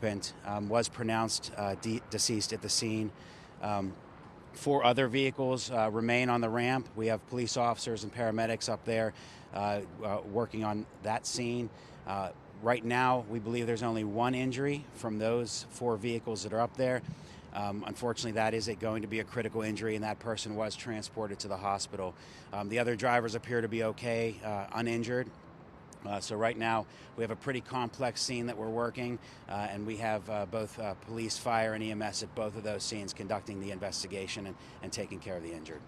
Was pronounced deceased at the scene. 4 other vehicles remain on the ramp. We have police officers and paramedics up there working on that scene. Right now, we believe there's only 1 injury from those 4 vehicles that are up there. Unfortunately, that is going to be a critical injury, and that person was transported to the hospital. The other drivers appear to be okay, uninjured. So right now we have a pretty complex scene that we're working, and we have both police, fire, and EMS at both of those scenes conducting the investigation and taking care of the injured.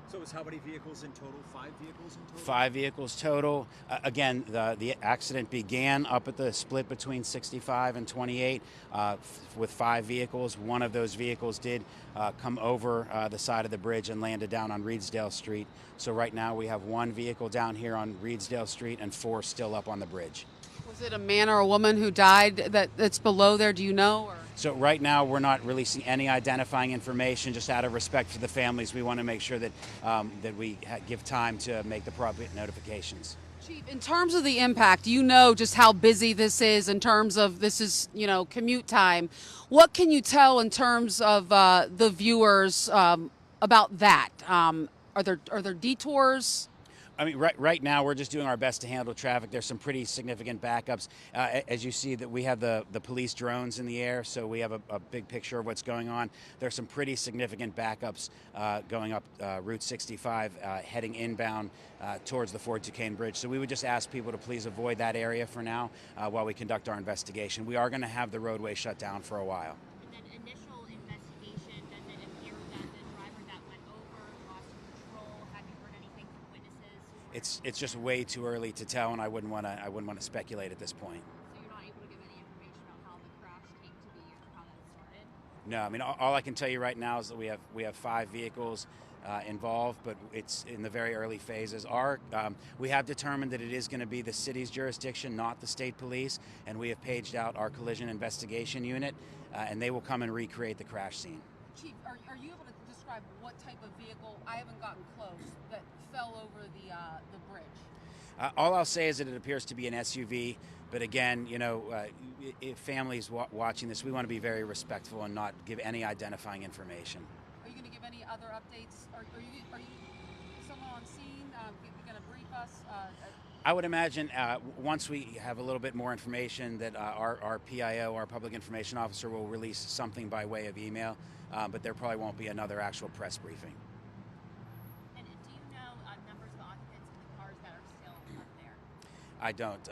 So it's how many vehicles in total? 5 vehicles in total? 5 vehicles total. Again, the accident began up at the split between 65 and 28 with 5 vehicles. One of those vehicles did come over the side of the bridge and landed down on Reedsdale Street. So right now we have 1 vehicle down here on Reedsdale Street and 4 still up on the bridge. Was it a man or a woman who died that's below there? Do you know? Or? So right now we're not releasing any identifying information, just out of respect for the families. We want to make sure that that we give time to make the appropriate notifications. Chief, in terms of the impact, you know just how busy this is in terms of this is, commute time. What can you tell in terms of the viewers about that? Are there detours? I mean, right now we're just doing our best to handle traffic. There's some pretty significant backups. As you see, that we have the police drones in the air, so we have a big picture of what's going on. There's some pretty significant backups going up Route 65, heading inbound towards the Fort Duquesne Bridge. So we would just ask people to please avoid that area for now while we conduct our investigation. We are going to have the roadway shut down for a while. And then initial investigation, does it appear that the driver that went over lost control? Have you heard anything from witnesses? It's just way too early to tell, and I wouldn't want to speculate at this point. So you're not able to give any information about how the crash came to be or how that started? No, I mean, all I can tell you right now is that we have 5 vehicles involved, but it's in the very early phases. We have determined that it is going to be the city's jurisdiction, not the state police, and we have paged out our collision investigation unit, and they will come and recreate the crash scene. Chief, are you able to describe what type of vehicle? I haven't gotten close, that fell over the bridge. All I'll say is that it appears to be an SUV, but again, if families watching this, we want to be very respectful and not give any identifying information. Are you going to give any other updates? Are you someone on scene? You're going to brief us? I would imagine once we have a little bit more information that our PIO, our public information officer, will release something by way of email, but there probably won't be another actual press briefing. And do you know numbers of occupants in the cars that are still up there? I don't.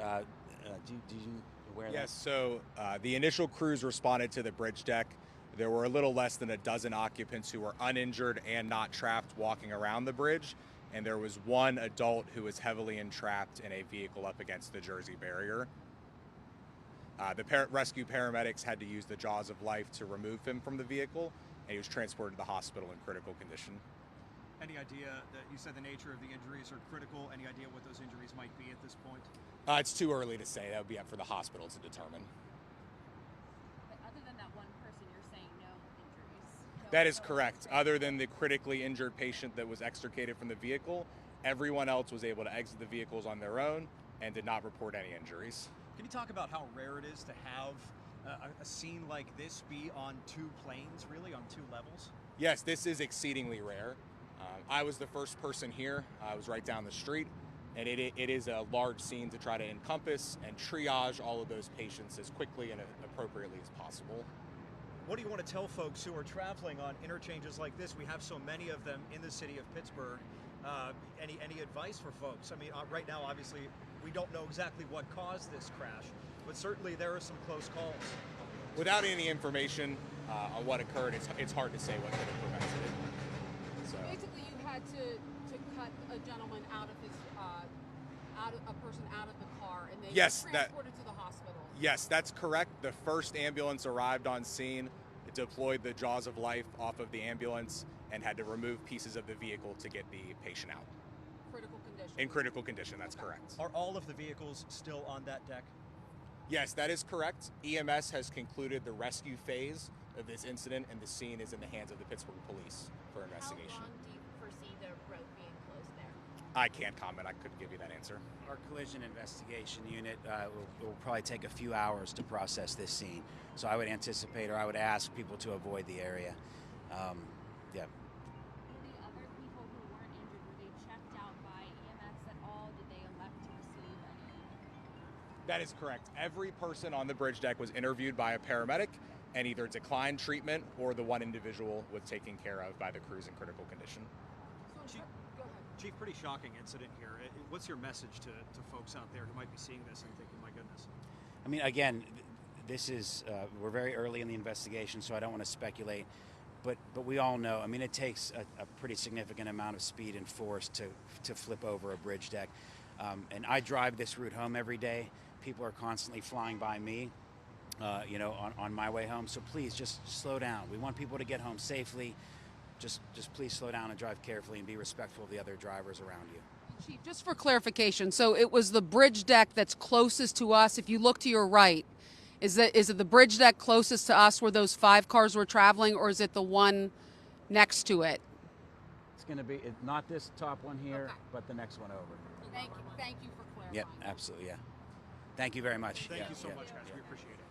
Do you aware of that? Yes, so the initial crews responded to the bridge deck. There were a little less than a dozen occupants who were uninjured and not trapped walking around the bridge. And there was 1 adult who was heavily entrapped in a vehicle up against the Jersey barrier. The rescue paramedics had to use the jaws of life to remove him from the vehicle, and he was transported to the hospital in critical condition. Any idea that you said the nature of the injuries are critical? Any idea what those injuries might be at this point? It's too early to say. That would be up for the hospital to determine. But other than that one person, you're saying no injuries? That is correct. Other than the critically injured patient that was extricated from the vehicle, everyone else was able to exit the vehicles on their own and did not report any injuries. Can you talk about how rare it is to have a scene like this be on 2 planes, really, on 2 levels? Yes, this is exceedingly rare. I was the first person here. I was right down the street, and it is a large scene to try to encompass and triage all of those patients as quickly and appropriately as possible. What do you want to tell folks who are traveling on interchanges like this? We have so many of them in the city of Pittsburgh. Any advice for folks? I mean, right now, obviously, we don't know exactly what caused this crash, but certainly there are some close calls. Without any information on what occurred, it's hard to say what could have prevented it. So Basically, you had to cut a gentleman out of his, a person out of the car, and they transported to the hospital. Yes, that's correct. The first ambulance arrived on scene, it deployed the jaws of life off of the ambulance, and had to remove pieces of the vehicle to get the patient out. Critical condition. In critical condition, that's correct. Are all of the vehicles still on that deck? Yes, that is correct. EMS has concluded the rescue phase of this incident, and the scene is in the hands of the Pittsburgh police for investigation. How long do you foresee the road being closed there? I can't comment. I couldn't give you that answer. Our collision investigation unit will probably take a few hours to process this scene. So I would anticipate, or I would ask people to avoid the area. Yeah. Were the other people who weren't injured, were they checked out by EMS at all? Did they elect to receive any? That is correct. Every person on the bridge deck was interviewed by a paramedic and either declined treatment or the one individual was taken care of by the crews in critical condition. Chief, pretty shocking incident here. What's your message to folks out there who might be seeing this and thinking, my goodness? I mean, again, this is, we're very early in the investigation, so I don't want to speculate. But we all know, I mean, it takes a pretty significant amount of speed and force to flip over a bridge deck. And I drive this route home every day. People are constantly flying by me, you know, on my way home. So please just slow down. We want people to get home safely. Just please slow down and drive carefully and be respectful of the other drivers around you. Chief, just for clarification, so it was the bridge deck that's closest to us. If you look to your right, is it the bridge deck closest to us where those 5 cars were traveling, or is it the one next to it? It's going to be not this top one here, Okay. but the next one over. Thank you for clarifying. Yep, absolutely, yeah. Thank you very much. Thank Yeah, you so yeah. much, guys. We appreciate it.